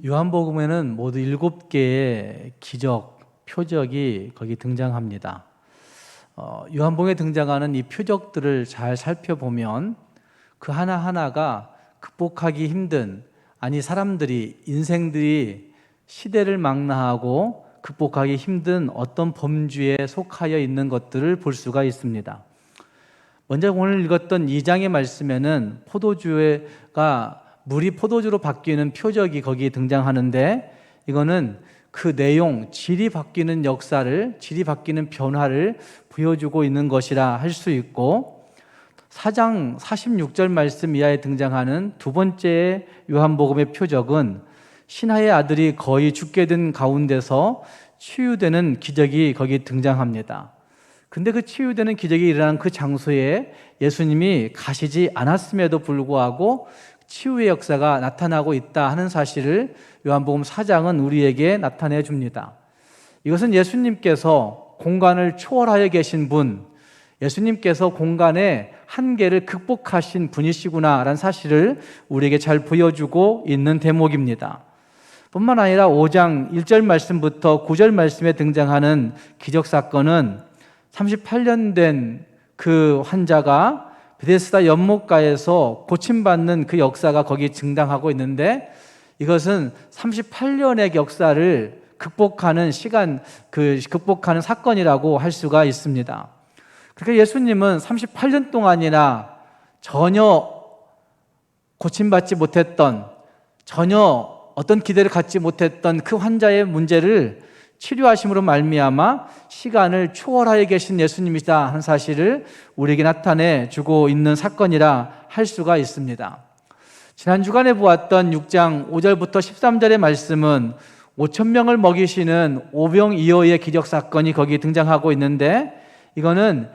요한복음에는 모두 7개의 기적, 표적이 거기 등장합니다. 요한복음에 등장하는 이 표적들을 잘 살펴보면 그 하나하나가 극복하기 힘든, 사람들이, 인생들이 시대를 망라하고 극복하기 힘든 어떤 범주에 속하여 있는 것들을 볼 수가 있습니다. 먼저 오늘 읽었던 2장의 말씀에는 물이 포도주로 바뀌는 표적이 거기에 등장하는데, 이거는 그 내용, 질이 바뀌는 역사를, 질이 바뀌는 변화를 보여주고 있는 것이라 할 수 있고, 4장 46절 말씀 이하에 등장하는 두 번째 요한복음의 표적은 신하의 아들이 거의 죽게 된 가운데서 치유되는 기적이 거기 등장합니다. 근데 그 치유되는 기적이 일어난 그 장소에 예수님이 가시지 않았음에도 불구하고 치유의 역사가 나타나고 있다 하는 사실을 요한복음 4장은 우리에게 나타내 줍니다. 이것은 예수님께서 공간을 초월하여 계신 분, 예수님께서 공간의 한계를 극복하신 분이시구나라는 사실을 우리에게 잘 보여주고 있는 대목입니다. 뿐만 아니라 5장 1절 말씀부터 9절 말씀에 등장하는 기적사건은 38년 된 그 환자가 베데스다 연못가에서 고침받는 그 역사가 거기 등장하고 있는데, 이것은 38년의 역사를 극복하는 극복하는 사건이라고 할 수가 있습니다. 그러니까 예수님은 38년 동안이나 전혀 고침받지 못했던, 전혀 어떤 기대를 갖지 못했던 그 환자의 문제를 치료하심으로 말미암아 시간을 초월하여 계신 예수님이다 하는 사실을 우리에게 나타내 주고 있는 사건이라 할 수가 있습니다. 지난 주간에 보았던 6장 5절부터 13절의 말씀은 5,000명을 먹이시는 오병이어의 기적사건이 거기에 등장하고 있는데, 이거는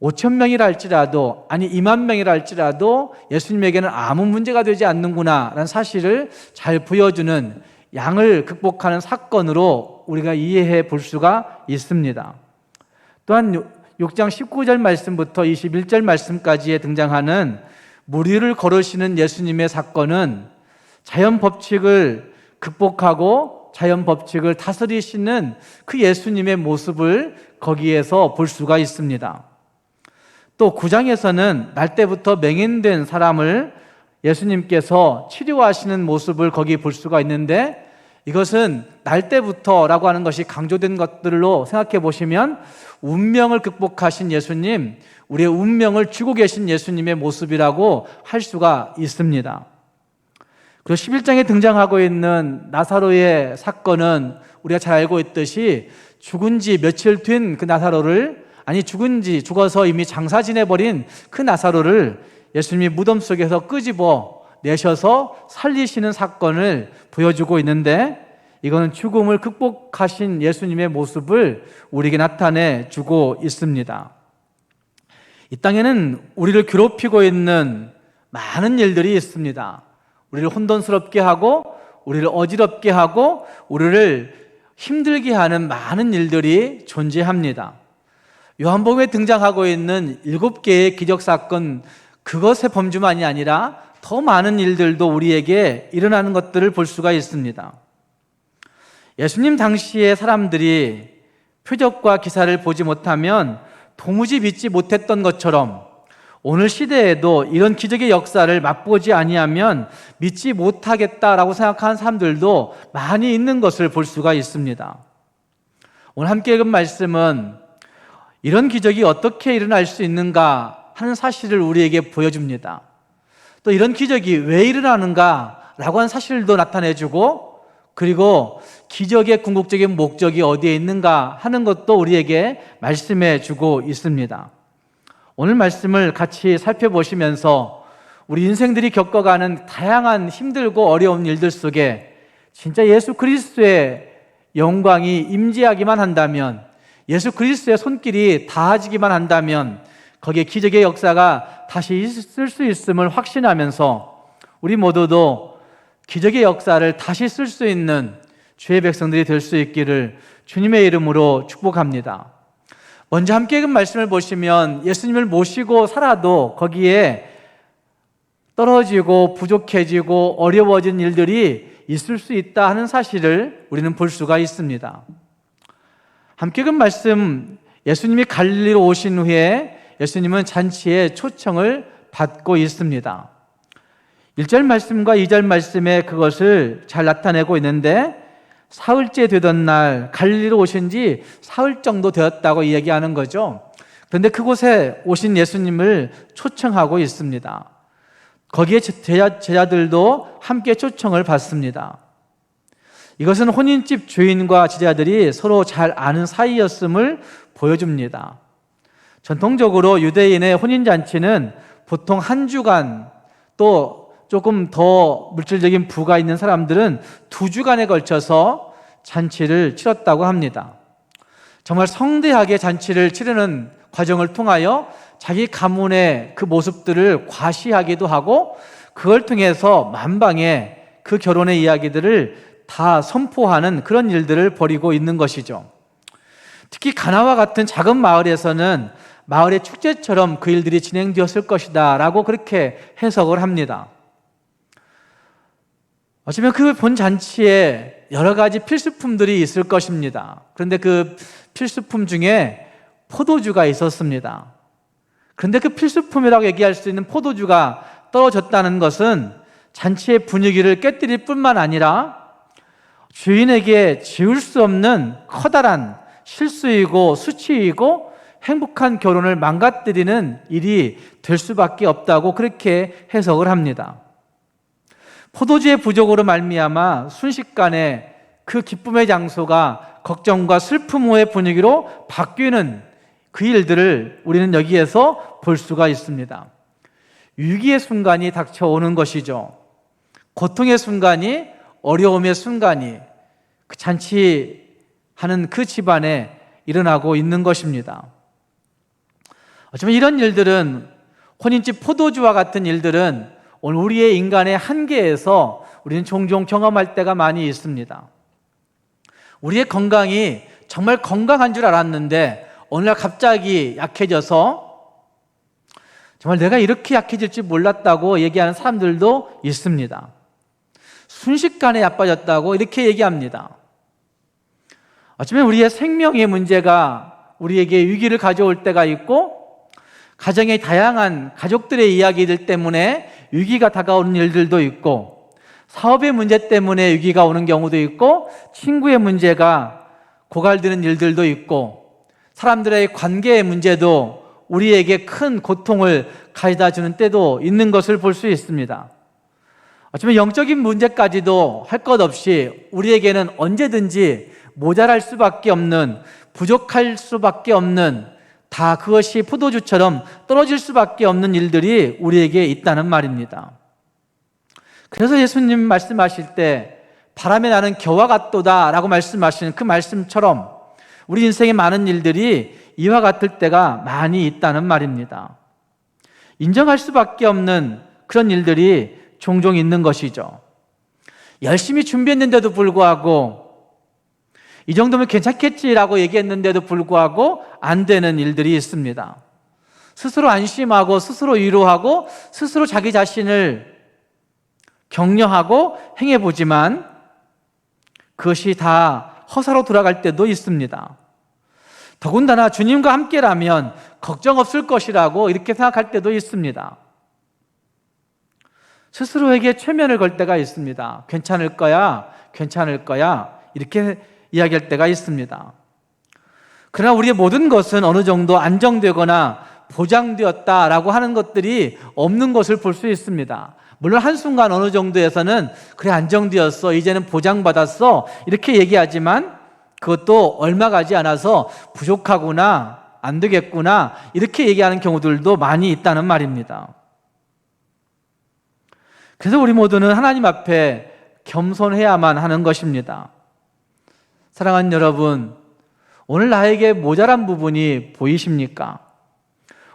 5,000명이라 할지라도, 20,000명이라 할지라도 예수님에게는 아무 문제가 되지 않는구나 라는 사실을 잘 보여주는 양을 극복하는 사건으로 우리가 이해해 볼 수가 있습니다. 또한 6장 19절 말씀부터 21절 말씀까지에 등장하는 물 위를 걸으시는 예수님의 사건은 자연 법칙을 극복하고 자연 법칙을 다스리시는 그 예수님의 모습을 거기에서 볼 수가 있습니다. 또 9장에서는 날 때부터 맹인된 사람을 예수님께서 치료하시는 모습을 거기 볼 수가 있는데, 이것은 날 때부터라고 하는 것이 강조된 것들로 생각해 보시면 운명을 극복하신 예수님, 우리의 운명을 주고 계신 예수님의 모습이라고 할 수가 있습니다. 그리고 11장에 등장하고 있는 나사로의 사건은 우리가 잘 알고 있듯이 죽은 지 며칠 된 그 나사로를, 죽어서 이미 장사 지내버린 그 나사로를 예수님이 무덤 속에서 끄집어 내셔서 살리시는 사건을 보여주고 있는데, 이거는 죽음을 극복하신 예수님의 모습을 우리에게 나타내 주고 있습니다. 이 땅에는 우리를 괴롭히고 있는 많은 일들이 있습니다. 우리를 혼돈스럽게 하고, 우리를 어지럽게 하고, 우리를 힘들게 하는 많은 일들이 존재합니다. 요한복음에 등장하고 있는 7개의 기적사건, 그것의 범주만이 아니라 더 많은 일들도 우리에게 일어나는 것들을 볼 수가 있습니다. 예수님 당시의 사람들이 표적과 기사를 보지 못하면 도무지 믿지 못했던 것처럼, 오늘 시대에도 이런 기적의 역사를 맛보지 아니하면 믿지 못하겠다라고 생각하는 사람들도 많이 있는 것을 볼 수가 있습니다. 오늘 함께 읽은 말씀은 이런 기적이 어떻게 일어날 수 있는가 하는 사실을 우리에게 보여줍니다. 또 이런 기적이 왜 일어나는가 라고 하는 사실도 나타내주고, 그리고 기적의 궁극적인 목적이 어디에 있는가 하는 것도 우리에게 말씀해 주고 있습니다. 오늘 말씀을 같이 살펴보시면서 우리 인생들이 겪어가는 다양한 힘들고 어려운 일들 속에 진짜 예수 그리스도의 영광이 임재하기만 한다면, 예수 그리스도의 손길이 닿아지기만 한다면 거기에 기적의 역사가 다시 있을 수 있음을 확신하면서 우리 모두도 기적의 역사를 다시 쓸 수 있는 주의 백성들이 될 수 있기를 주님의 이름으로 축복합니다. 먼저 함께 읽은 말씀을 보시면 예수님을 모시고 살아도 거기에 떨어지고 부족해지고 어려워진 일들이 있을 수 있다 하는 사실을 우리는 볼 수가 있습니다. 함께 읽은 말씀, 예수님이 갈릴리로 오신 후에 예수님은 잔치에 초청을 받고 있습니다. 1절 말씀과 2절 말씀에 그것을 잘 나타내고 있는데, 사흘째 되던 날 갈릴리로 오신 지 사흘 정도 되었다고 이야기하는 거죠. 그런데 그곳에 오신 예수님을 초청하고 있습니다. 거기에 제자들도 함께 초청을 받습니다. 이것은 혼인집 주인과 제자들이 서로 잘 아는 사이였음을 보여줍니다. 전통적으로 유대인의 혼인잔치는 보통 한 주간, 또 조금 더 물질적인 부가 있는 사람들은 2주간에 걸쳐서 잔치를 치렀다고 합니다. 정말 성대하게 잔치를 치르는 과정을 통하여 자기 가문의 그 모습들을 과시하기도 하고, 그걸 통해서 만방에 그 결혼의 이야기들을 다 선포하는 그런 일들을 벌이고 있는 것이죠. 특히 가나와 같은 작은 마을에서는 마을의 축제처럼 그 일들이 진행되었을 것이다 라고 그렇게 해석을 합니다. 어쩌면 그 본 잔치에 여러 가지 필수품들이 있을 것입니다. 그런데 그 필수품 중에 포도주가 있었습니다. 그런데 그 필수품이라고 얘기할 수 있는 포도주가 떨어졌다는 것은 잔치의 분위기를 깨뜨릴 뿐만 아니라 주인에게 지울 수 없는 커다란 실수이고 수치이고 행복한 결혼을 망가뜨리는 일이 될 수밖에 없다고 그렇게 해석을 합니다. 포도주의 부족으로 말미암아 순식간에 그 기쁨의 장소가 걱정과 슬픔의 분위기로 바뀌는 그 일들을 우리는 여기에서 볼 수가 있습니다. 위기의 순간이 닥쳐오는 것이죠. 고통의 순간이, 어려움의 순간이 그 잔치하는 그 집안에 일어나고 있는 것입니다. 어쩌면 이런 일들은, 혼인집 포도주와 같은 일들은 오늘 우리의 인간의 한계에서 우리는 종종 경험할 때가 많이 있습니다. 우리의 건강이 정말 건강한 줄 알았는데 어느 날 갑자기 약해져서 정말 내가 이렇게 약해질 줄 몰랐다고 얘기하는 사람들도 있습니다. 순식간에 나빠졌다고 이렇게 얘기합니다. 어쩌면 우리의 생명의 문제가 우리에게 위기를 가져올 때가 있고, 가정의 다양한 가족들의 이야기들 때문에 위기가 다가오는 일들도 있고, 사업의 문제 때문에 위기가 오는 경우도 있고, 친구의 문제가 고갈되는 일들도 있고, 사람들의 관계의 문제도 우리에게 큰 고통을 가져다 주는 때도 있는 것을 볼 수 있습니다. 어쩌면 영적인 문제까지도 할 것 없이 우리에게는 언제든지 모자랄 수밖에 없는, 부족할 수밖에 없는, 다 그것이 포도주처럼 떨어질 수밖에 없는 일들이 우리에게 있다는 말입니다. 그래서 예수님 말씀하실 때 바람에 나는 겨와 같도다 라고 말씀하시는 그 말씀처럼 우리 인생의 많은 일들이 이와 같을 때가 많이 있다는 말입니다. 인정할 수밖에 없는 그런 일들이 종종 있는 것이죠. 열심히 준비했는데도 불구하고 이 정도면 괜찮겠지라고 얘기했는데도 불구하고 안 되는 일들이 있습니다. 스스로 안심하고 스스로 위로하고 스스로 자기 자신을 격려하고 행해보지만 그것이 다 허사로 돌아갈 때도 있습니다. 더군다나 주님과 함께라면 걱정 없을 것이라고 이렇게 생각할 때도 있습니다. 스스로에게 최면을 걸 때가 있습니다. 괜찮을 거야, 괜찮을 거야 이렇게 이야기할 때가 있습니다. 그러나 우리의 모든 것은 어느 정도 안정되거나 보장되었다라고 하는 것들이 없는 것을 볼 수 있습니다. 물론 한순간 어느 정도에서는 그래 안정되었어, 이제는 보장받았어 이렇게 얘기하지만 그것도 얼마 가지 않아서 부족하구나, 안 되겠구나 이렇게 얘기하는 경우들도 많이 있다는 말입니다. 그래서 우리 모두는 하나님 앞에 겸손해야만 하는 것입니다. 사랑하는 여러분, 오늘 나에게 모자란 부분이 보이십니까?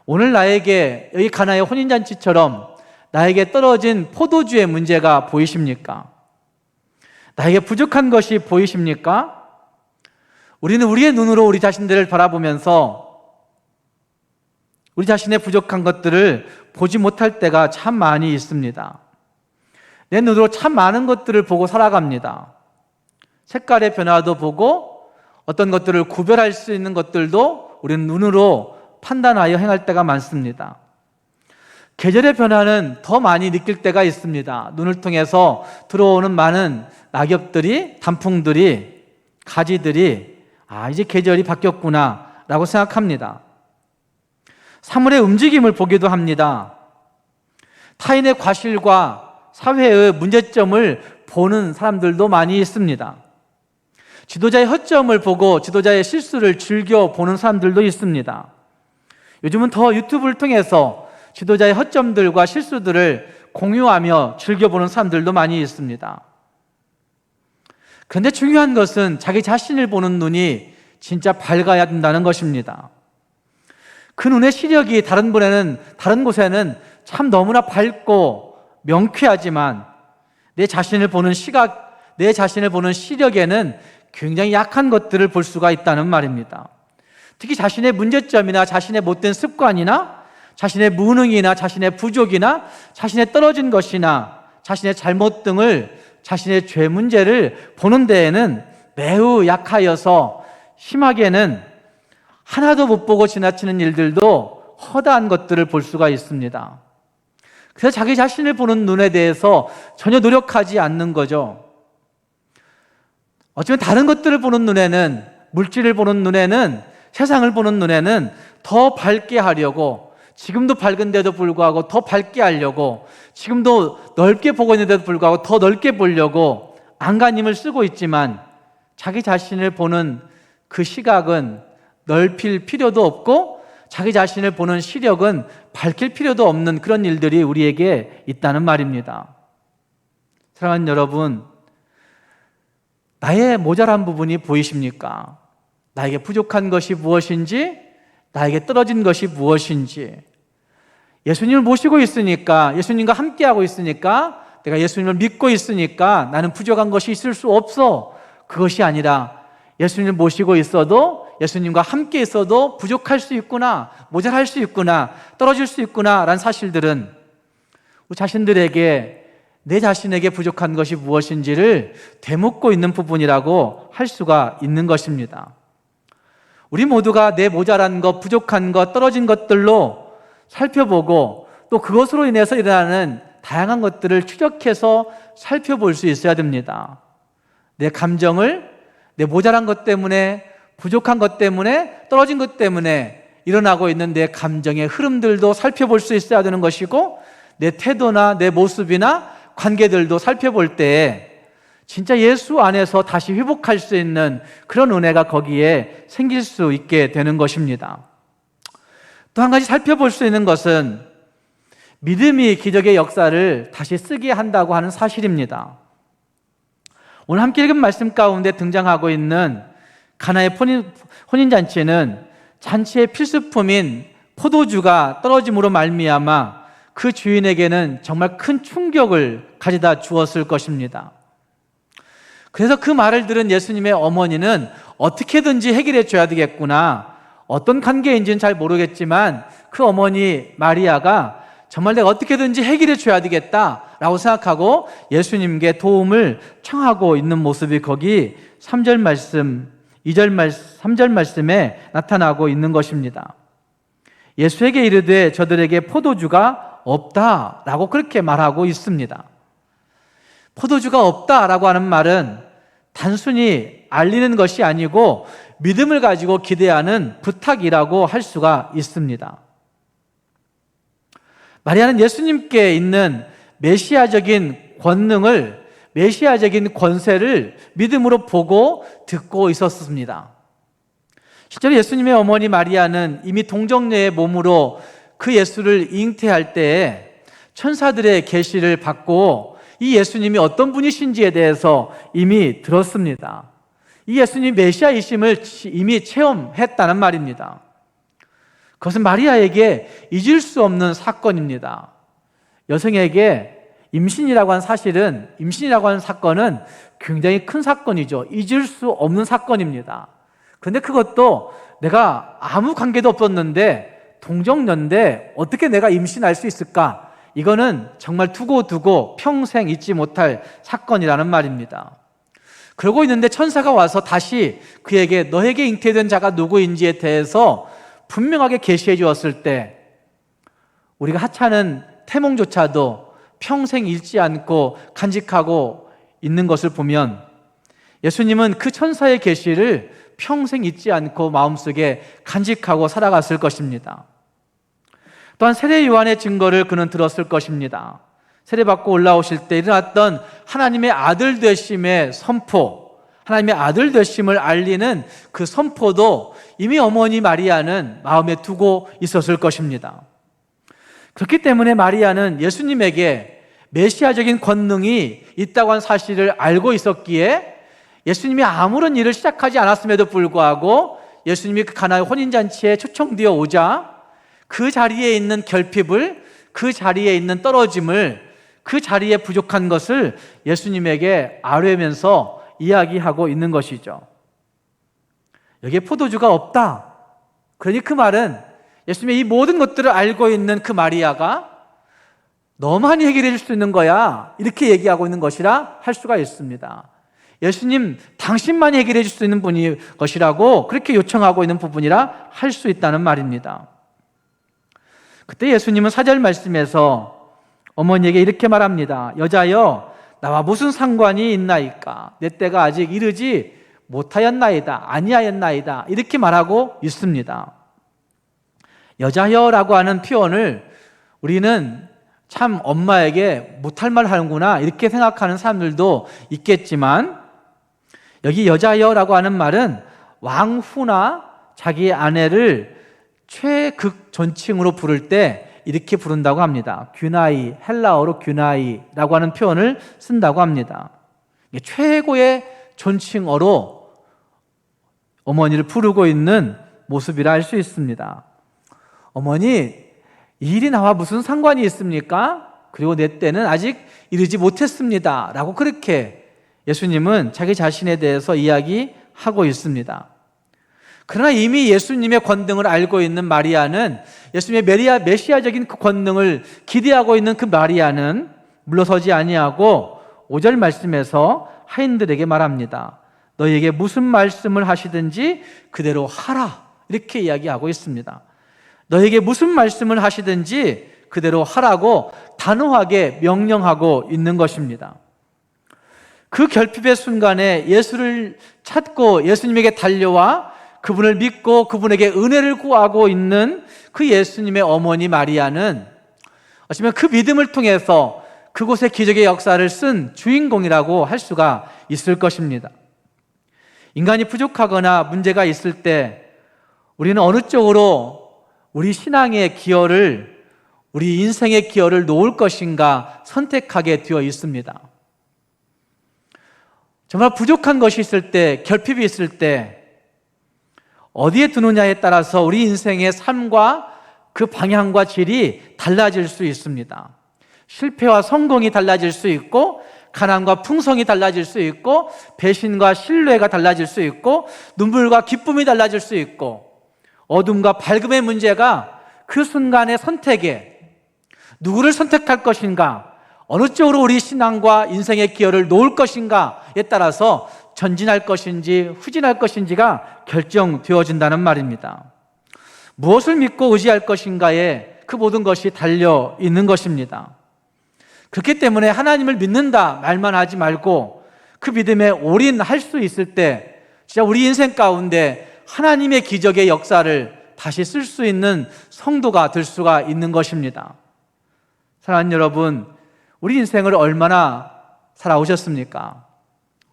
오늘 나에게 여기 가나의 혼인잔치처럼 나에게 떨어진 포도주의 문제가 보이십니까? 나에게 부족한 것이 보이십니까? 우리는 우리의 눈으로 우리 자신들을 바라보면서 우리 자신의 부족한 것들을 보지 못할 때가 참 많이 있습니다. 내 눈으로 참 많은 것들을 보고 살아갑니다. 색깔의 변화도 보고 어떤 것들을 구별할 수 있는 것들도 우리는 눈으로 판단하여 행할 때가 많습니다. 계절의 변화는 더 많이 느낄 때가 있습니다. 눈을 통해서 들어오는 많은 낙엽들이, 단풍들이, 가지들이 이제 계절이 바뀌었구나 라고 생각합니다. 사물의 움직임을 보기도 합니다. 타인의 과실과 사회의 문제점을 보는 사람들도 많이 있습니다. 지도자의 허점을 보고 지도자의 실수를 즐겨 보는 사람들도 있습니다. 요즘은 더 유튜브를 통해서 지도자의 허점들과 실수들을 공유하며 즐겨보는 사람들도 많이 있습니다. 그런데 중요한 것은 자기 자신을 보는 눈이 진짜 밝아야 된다는 것입니다. 그 눈의 시력이 다른 곳에는 참 너무나 밝고 명쾌하지만 내 자신을 보는 시각, 내 자신을 보는 시력에는 굉장히 약한 것들을 볼 수가 있다는 말입니다. 특히 자신의 문제점이나 자신의 못된 습관이나 자신의 무능이나 자신의 부족이나 자신의 떨어진 것이나 자신의 잘못 등을 자신의 죄 문제를 보는 데에는 매우 약하여서 심하게는 하나도 못 보고 지나치는 일들도 허다한 것들을 볼 수가 있습니다. 그래서 자기 자신을 보는 눈에 대해서 전혀 노력하지 않는 거죠. 어쩌면 다른 것들을 보는 눈에는, 물질을 보는 눈에는, 세상을 보는 눈에는 더 밝게 하려고, 지금도 밝은데도 불구하고 더 밝게 하려고, 지금도 넓게 보고 있는데도 불구하고 더 넓게 보려고 안간힘을 쓰고 있지만 자기 자신을 보는 그 시각은 넓힐 필요도 없고 자기 자신을 보는 시력은 밝힐 필요도 없는 그런 일들이 우리에게 있다는 말입니다. 사랑하는 여러분, 나의 모자란 부분이 보이십니까? 나에게 부족한 것이 무엇인지, 나에게 떨어진 것이 무엇인지, 예수님을 모시고 있으니까, 예수님과 함께하고 있으니까, 내가 예수님을 믿고 있으니까 나는 부족한 것이 있을 수 없어. 그것이 아니라 예수님을 모시고 있어도, 예수님과 함께 있어도 부족할 수 있구나, 모자랄 수 있구나, 떨어질 수 있구나 라는 사실들은 우리 자신들에게, 내 자신에게 부족한 것이 무엇인지를 되묻고 있는 부분이라고 할 수가 있는 것입니다. 우리 모두가 내 모자란 것, 부족한 것, 떨어진 것들로 살펴보고 또 그것으로 인해서 일어나는 다양한 것들을 추적해서 살펴볼 수 있어야 됩니다. 내 감정을 내 모자란 것 때문에, 부족한 것 때문에, 떨어진 것 때문에 일어나고 있는 내 감정의 흐름들도 살펴볼 수 있어야 되는 것이고, 내 태도나 내 모습이나 관계들도 살펴볼 때 진짜 예수 안에서 다시 회복할 수 있는 그런 은혜가 거기에 생길 수 있게 되는 것입니다. 또 한 가지 살펴볼 수 있는 것은 믿음이 기적의 역사를 다시 쓰게 한다고 하는 사실입니다. 오늘 함께 읽은 말씀 가운데 등장하고 있는 가나의 혼인잔치는 잔치의 필수품인 포도주가 떨어짐으로 말미암아 그 주인에게는 정말 큰 충격을 가져다 주었을 것입니다. 그래서 그 말을 들은 예수님의 어머니는 어떻게든지 해결해 줘야 되겠구나, 어떤 관계인지는 잘 모르겠지만 그 어머니 마리아가 정말 내가 어떻게든지 해결해 줘야 되겠다라고 생각하고 예수님께 도움을 청하고 있는 모습이 거기 3절 말씀, 3절 말씀에 나타나고 있는 것입니다. 예수에게 이르되 저들에게 포도주가 없다라고 그렇게 말하고 있습니다. 포도주가 없다라고 하는 말은 단순히 알리는 것이 아니고 믿음을 가지고 기대하는 부탁이라고 할 수가 있습니다. 마리아는 예수님께 있는 메시아적인 권능을, 메시아적인 권세를 믿음으로 보고 듣고 있었습니다. 실제로 예수님의 어머니 마리아는 이미 동정녀의 몸으로 그 예수를 잉태할 때에 천사들의 계시를 받고 이 예수님이 어떤 분이신지에 대해서 이미 들었습니다. 이 예수님 메시아이심을 이미 체험했다는 말입니다. 그것은 마리아에게 잊을 수 없는 사건입니다. 여성에게 임신이라고 하는 사건은 굉장히 큰 사건이죠. 잊을 수 없는 사건입니다. 그런데 그것도 내가 아무 관계도 없었는데 동정녀인데 어떻게 내가 임신할 수 있을까? 이거는 정말 두고 평생 잊지 못할 사건이라는 말입니다. 그러고 있는데 천사가 와서 다시 그에게 너에게 잉태된 자가 누구인지에 대해서 분명하게 계시해 주었을 때 우리가 하찮은 태몽조차도 평생 잊지 않고 간직하고 있는 것을 보면 예수님은 그 천사의 계시를 평생 잊지 않고 마음속에 간직하고 살아갔을 것입니다. 또한 세례 요한의 증거를 그는 들었을 것입니다. 세례받고 올라오실 때 일어났던 하나님의 아들 되심의 선포, 하나님의 아들 되심을 알리는 그 선포도 이미 어머니 마리아는 마음에 두고 있었을 것입니다. 그렇기 때문에 마리아는 예수님에게 메시아적인 권능이 있다고 한 사실을 알고 있었기에 예수님이 아무런 일을 시작하지 않았음에도 불구하고 예수님이 그 가나의 혼인잔치에 초청되어 오자 그 자리에 있는 결핍을, 그 자리에 있는 떨어짐을, 그 자리에 부족한 것을 예수님에게 아뢰면서 이야기하고 있는 것이죠. 여기에 포도주가 없다. 그러니 그 말은 예수님의 이 모든 것들을 알고 있는 그 마리아가 너만이 해결해 줄 수 있는 거야, 이렇게 얘기하고 있는 것이라 할 수가 있습니다. 예수님, 당신만이 해결해 줄 수 있는 분이 것이라고 그렇게 요청하고 있는 부분이라 할 수 있다는 말입니다. 그때 예수님은 4절 말씀에서 어머니에게 이렇게 말합니다. 여자여, 나와 무슨 상관이 있나이까? 내 때가 아직 이르지 못하였나이다, 아니하였나이다, 이렇게 말하고 있습니다. 여자여라고 하는 표현을 우리는 참 엄마에게 못할 말 하는구나 이렇게 생각하는 사람들도 있겠지만, 여기 여자여라고 하는 말은 왕후나 자기의 아내를 최극 존칭으로 부를 때 이렇게 부른다고 합니다. 규나이, 헬라어로 규나이라고 하는 표현을 쓴다고 합니다. 최고의 존칭어로 어머니를 부르고 있는 모습이라 할 수 있습니다. 어머니, 이 일이 나와 무슨 상관이 있습니까? 그리고 내 때는 아직 이르지 못했습니다 라고 그렇게 예수님은 자기 자신에 대해서 이야기하고 있습니다. 그러나 이미 예수님의 권능을 알고 있는 마리아는, 예수님의 메시아적인 그 권능을 기대하고 있는 그 마리아는 물러서지 아니하고 5절 말씀에서 하인들에게 말합니다. 너희에게 무슨 말씀을 하시든지 그대로 하라, 이렇게 이야기하고 있습니다. 너희에게 무슨 말씀을 하시든지 그대로 하라고 단호하게 명령하고 있는 것입니다. 그 결핍의 순간에 예수를 찾고 예수님에게 달려와 그분을 믿고 그분에게 은혜를 구하고 있는 그 예수님의 어머니 마리아는 어쩌면 그 믿음을 통해서 그곳의 기적의 역사를 쓴 주인공이라고 할 수가 있을 것입니다. 인간이 부족하거나 문제가 있을 때 우리는 어느 쪽으로 우리 신앙의 기여를, 우리 인생의 기여를 놓을 것인가 선택하게 되어 있습니다. 정말 부족한 것이 있을 때, 결핍이 있을 때 어디에 두느냐에 따라서 우리 인생의 삶과 그 방향과 질이 달라질 수 있습니다. 실패와 성공이 달라질 수 있고, 가난과 풍성이 달라질 수 있고, 배신과 신뢰가 달라질 수 있고, 눈물과 기쁨이 달라질 수 있고, 어둠과 밝음의 문제가 그 순간의 선택에 누구를 선택할 것인가, 어느 쪽으로 우리 신앙과 인생의 기여를 놓을 것인가에 따라서 전진할 것인지 후진할 것인지가 결정되어진다는 말입니다. 무엇을 믿고 의지할 것인가에 그 모든 것이 달려 있는 것입니다. 그렇기 때문에 하나님을 믿는다 말만 하지 말고 그 믿음에 올인할 수 있을 때 진짜 우리 인생 가운데 하나님의 기적의 역사를 다시 쓸 수 있는 성도가 될 수가 있는 것입니다. 사랑하는 여러분, 우리 인생을 얼마나 살아오셨습니까?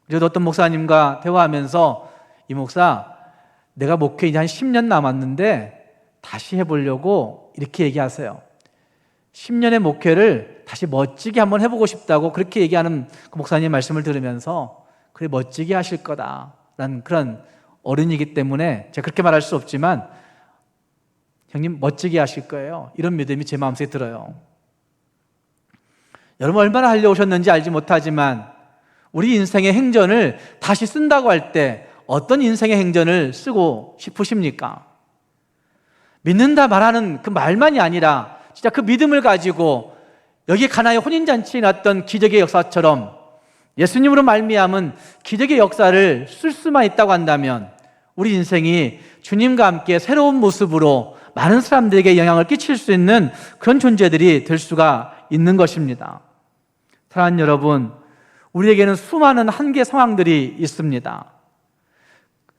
그래도 어떤 목사님과 대화하면서 이 목사, 내가 목회 이제 한 10년 남았는데 다시 해보려고 이렇게 얘기하세요. 10년의 목회를 다시 멋지게 한번 해보고 싶다고 그렇게 얘기하는 그 목사님 말씀을 들으면서 그래, 멋지게 하실 거다라는 그런 어른이기 때문에 제가 그렇게 말할 수 없지만 형님 멋지게 하실 거예요, 이런 믿음이 제 마음속에 들어요. 여러분 얼마나 하려고 오셨는지 알지 못하지만 우리 인생의 행전을 다시 쓴다고 할 때 어떤 인생의 행전을 쓰고 싶으십니까? 믿는다 말하는 그 말만이 아니라 진짜 그 믿음을 가지고 여기 가나의 혼인잔치에 났던 기적의 역사처럼 예수님으로 말미암은 기적의 역사를 쓸 수만 있다고 한다면 우리 인생이 주님과 함께 새로운 모습으로 많은 사람들에게 영향을 끼칠 수 있는 그런 존재들이 될 수가 있는 것입니다. 사랑하는 여러분, 우리에게는 수많은 한계 상황들이 있습니다.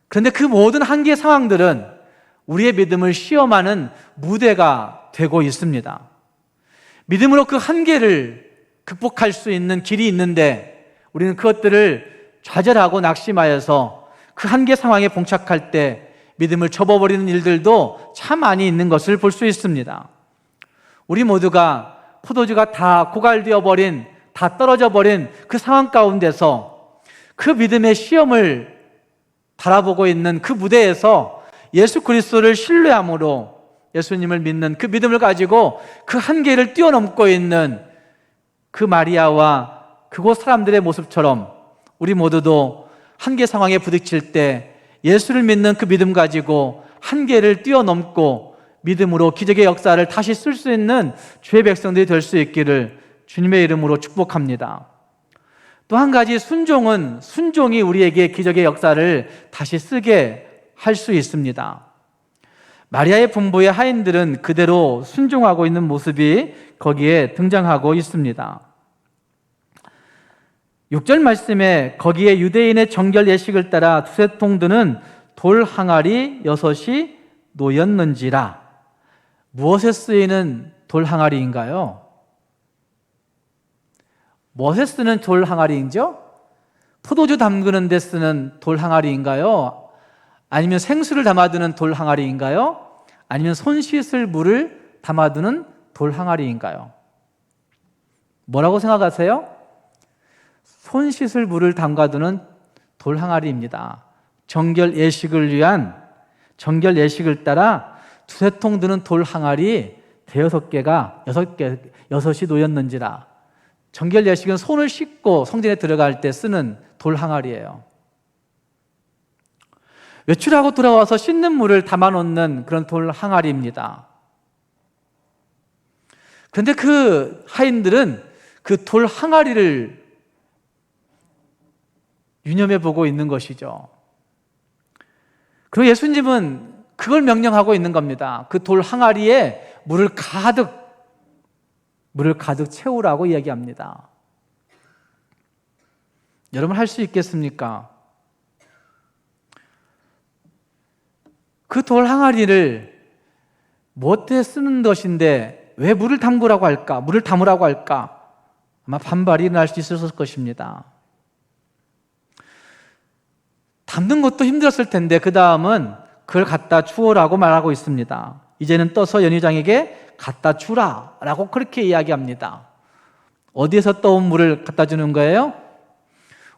그런데 그 모든 한계 상황들은 우리의 믿음을 시험하는 무대가 되고 있습니다. 믿음으로 그 한계를 극복할 수 있는 길이 있는데 우리는 그것들을 좌절하고 낙심하여서 그 한계 상황에 봉착할 때 믿음을 접어버리는 일들도 참 많이 있는 것을 볼 수 있습니다. 우리 모두가 포도주가 다 고갈되어 버린, 다 떨어져 버린 그 상황 가운데서 그 믿음의 시험을 바라보고 있는 그 무대에서 예수 그리스도를 신뢰함으로 예수님을 믿는 그 믿음을 가지고 그 한계를 뛰어넘고 있는 그 마리아와 그곳 사람들의 모습처럼 우리 모두도 한계 상황에 부딪힐 때 예수를 믿는 그 믿음 가지고 한계를 뛰어넘고 믿음으로 기적의 역사를 다시 쓸 수 있는 주의 백성들이 될 수 있기를 주님의 이름으로 축복합니다. 또 한 가지 순종이 우리에게 기적의 역사를 다시 쓰게 할 수 있습니다. 마리아의 분부의 하인들은 그대로 순종하고 있는 모습이 거기에 등장하고 있습니다. 6절 말씀에 거기에 유대인의 정결 예식을 따라 두세 통 드는 돌 항아리 6이 놓였는지라. 무엇에 쓰이는 돌 항아리인가요? 무엇에 쓰는 돌 항아리인죠? 포도주 담그는 데 쓰는 돌 항아리인가요? 아니면 생수를 담아두는 돌 항아리인가요? 아니면 손 씻을 물을 담아두는 돌 항아리인가요? 뭐라고 생각하세요? 손 씻을 물을 담가두는 돌 항아리입니다. 정결 예식을 위한 정결 예식을 따라 두세 통 드는 돌 항아리 대여섯 개가 6이 놓였는지라. 정결 예식은 손을 씻고 성전에 들어갈 때 쓰는 돌 항아리예요. 외출하고 돌아와서 씻는 물을 담아놓는 그런 돌 항아리입니다. 그런데 그 하인들은 그 돌 항아리를 유념해 보고 있는 것이죠. 그리고 예수님은 그걸 명령하고 있는 겁니다. 그 돌 항아리에 물을 가득 채우라고 이야기합니다. 여러분 할 수 있겠습니까? 그 돌 항아리를 무엇에 쓰는 것인데 왜 물을 담그라고 할까? 물을 담으라고 할까? 아마 반발이 일어날 수 있었을 것입니다. 담는 것도 힘들었을 텐데 그 다음은 그걸 갖다 주어라고 말하고 있습니다. 이제는 떠서 연회장에게 갖다 주라 라고 그렇게 이야기합니다. 어디에서 떠온 물을 갖다 주는 거예요?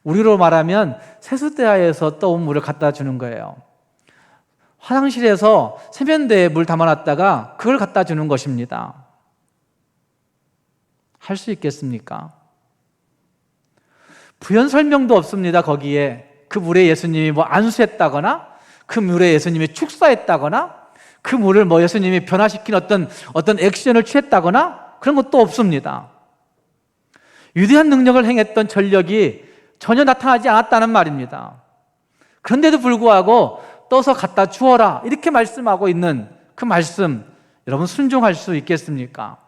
우리로 말하면 세수대야에서 떠온 물을 갖다 주는 거예요. 화장실에서 세면대에 물 담아놨다가 그걸 갖다 주는 것입니다. 할 수 있겠습니까? 부연 설명도 없습니다. 거기에 그 물에 예수님이 안수했다거나 그 물에 예수님이 축사했다거나 그 물을 예수님이 변화시킨 어떤 액션을 취했다거나 그런 것도 없습니다. 위대한 능력을 행했던 전력이 전혀 나타나지 않았다는 말입니다. 그런데도 불구하고 떠서 갖다 주어라 이렇게 말씀하고 있는 그 말씀, 여러분 순종할 수 있겠습니까?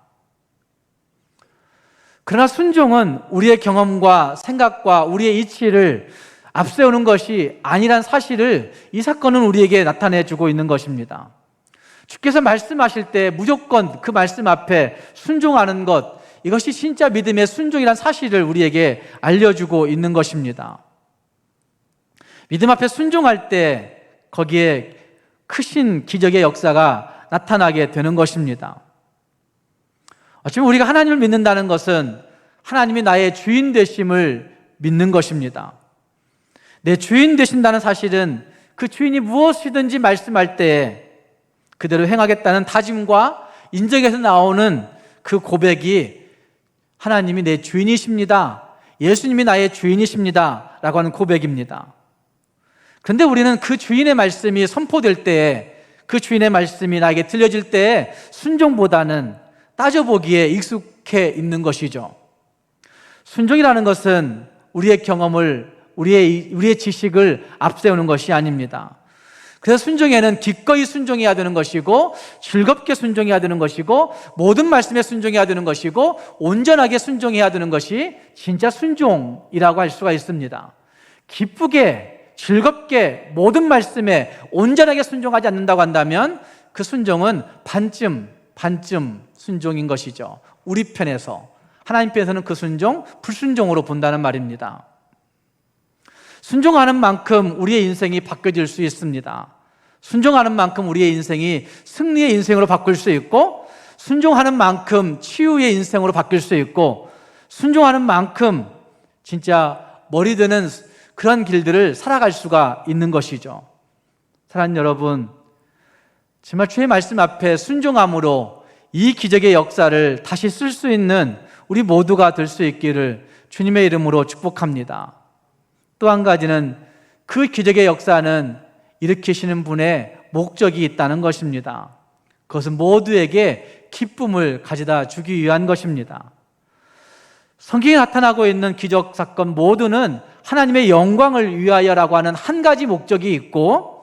그러나 순종은 우리의 경험과 생각과 우리의 이치를 앞세우는 것이 아니란 사실을 이 사건은 우리에게 나타내 주고 있는 것입니다. 주께서 말씀하실 때 무조건 그 말씀 앞에 순종하는 것, 이것이 진짜 믿음의 순종이란 사실을 우리에게 알려주고 있는 것입니다. 믿음 앞에 순종할 때 거기에 크신 기적의 역사가 나타나게 되는 것입니다. 어쩌면 우리가 하나님을 믿는다는 것은 하나님이 나의 주인 되심을 믿는 것입니다. 내 주인 되신다는 사실은 그 주인이 무엇이든지 말씀할 때에 그대로 행하겠다는 다짐과 인정에서 나오는 그 고백이 하나님이 내 주인이십니다. 예수님이 나의 주인이십니다. 라고 하는 고백입니다. 그런데 우리는 그 주인의 말씀이 선포될 때에 그 주인의 말씀이 나에게 들려질 때에 순종보다는 따져보기에 익숙해 있는 것이죠. 순종이라는 것은 우리의 경험을, 우리의 지식을 앞세우는 것이 아닙니다. 그래서 순종에는 기꺼이 순종해야 되는 것이고, 즐겁게 순종해야 되는 것이고, 모든 말씀에 순종해야 되는 것이고, 온전하게 순종해야 되는 것이 진짜 순종이라고 할 수가 있습니다. 기쁘게, 즐겁게, 모든 말씀에 온전하게 순종하지 않는다고 한다면 그 순종은 반쯤 순종인 것이죠. 우리 편에서. 하나님 편에서는 그 순종, 불순종으로 본다는 말입니다. 순종하는 만큼 우리의 인생이 바뀌어질 수 있습니다. 순종하는 만큼 우리의 인생이 승리의 인생으로 바뀔 수 있고, 순종하는 만큼 치유의 인생으로 바뀔 수 있고, 순종하는 만큼 진짜 머리 드는 그런 길들을 살아갈 수가 있는 것이죠. 사랑하는 여러분, 정말 주의 말씀 앞에 순종함으로 이 기적의 역사를 다시 쓸 수 있는 우리 모두가 될 수 있기를 주님의 이름으로 축복합니다. 또 한 가지는 그 기적의 역사는 일으키시는 분의 목적이 있다는 것입니다. 그것은 모두에게 기쁨을 가져다 주기 위한 것입니다. 성경에 나타나고 있는 기적 사건 모두는 하나님의 영광을 위하여라고 하는 한 가지 목적이 있고,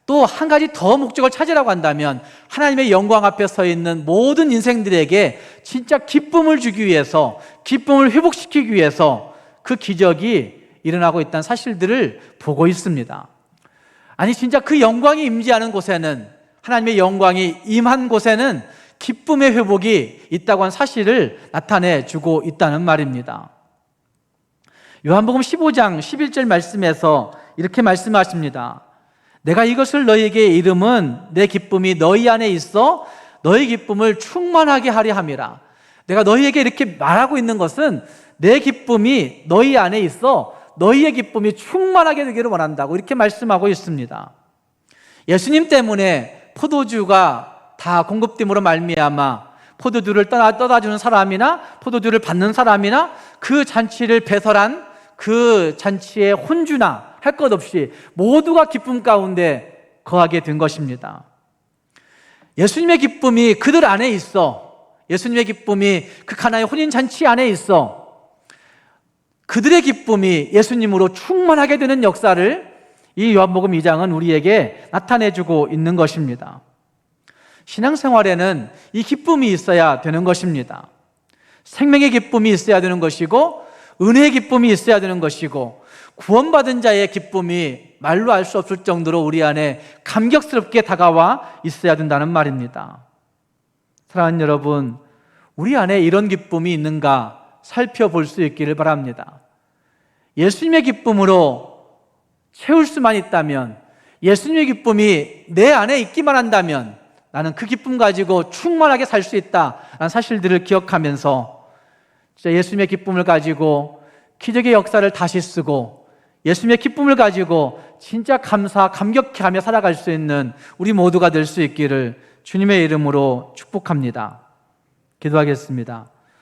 또 한 가지 더 목적을 찾으라고 한다면 하나님의 영광 앞에 서 있는 모든 인생들에게 진짜 기쁨을 주기 위해서, 기쁨을 회복시키기 위해서 그 기적이 일어나고 있다는 사실들을 보고 있습니다. 아니, 진짜 그 영광이 임재하는 곳에는, 하나님의 영광이 임한 곳에는 기쁨의 회복이 있다고 한 사실을 나타내 주고 있다는 말입니다. 요한복음 15장 11절 말씀에서 이렇게 말씀하십니다. 내가 이것을 너희에게 이름은 내 기쁨이 너희 안에 있어 너희 기쁨을 충만하게 하려 함이라. 내가 너희에게 이렇게 말하고 있는 것은 내 기쁨이 너희 안에 있어 너희의 기쁨이 충만하게 되기를 원한다고 이렇게 말씀하고 있습니다. 예수님 때문에 포도주가 다 공급됨으로 말미암아 포도주를 떠다주는 사람이나 포도주를 받는 사람이나 그 잔치를 배설한 그 잔치의 혼주나 할 것 없이 모두가 기쁨 가운데 거하게 된 것입니다. 예수님의 기쁨이 그들 안에 있어, 예수님의 기쁨이 그 가나의 혼인잔치 안에 있어 그들의 기쁨이 예수님으로 충만하게 되는 역사를 이 요한복음 2장은 우리에게 나타내주고 있는 것입니다. 신앙생활에는 이 기쁨이 있어야 되는 것입니다. 생명의 기쁨이 있어야 되는 것이고, 은혜의 기쁨이 있어야 되는 것이고, 구원받은 자의 기쁨이 말로 알 수 없을 정도로 우리 안에 감격스럽게 다가와 있어야 된다는 말입니다. 사랑하는 여러분, 우리 안에 이런 기쁨이 있는가 살펴볼 수 있기를 바랍니다. 예수님의 기쁨으로 채울 수만 있다면, 예수님의 기쁨이 내 안에 있기만 한다면 나는 그 기쁨 가지고 충만하게 살 수 있다라는 사실들을 기억하면서 진짜 예수님의 기쁨을 가지고 기적의 역사를 다시 쓰고, 예수님의 기쁨을 가지고 진짜 감격해하며 살아갈 수 있는 우리 모두가 될 수 있기를 주님의 이름으로 축복합니다. 기도하겠습니다.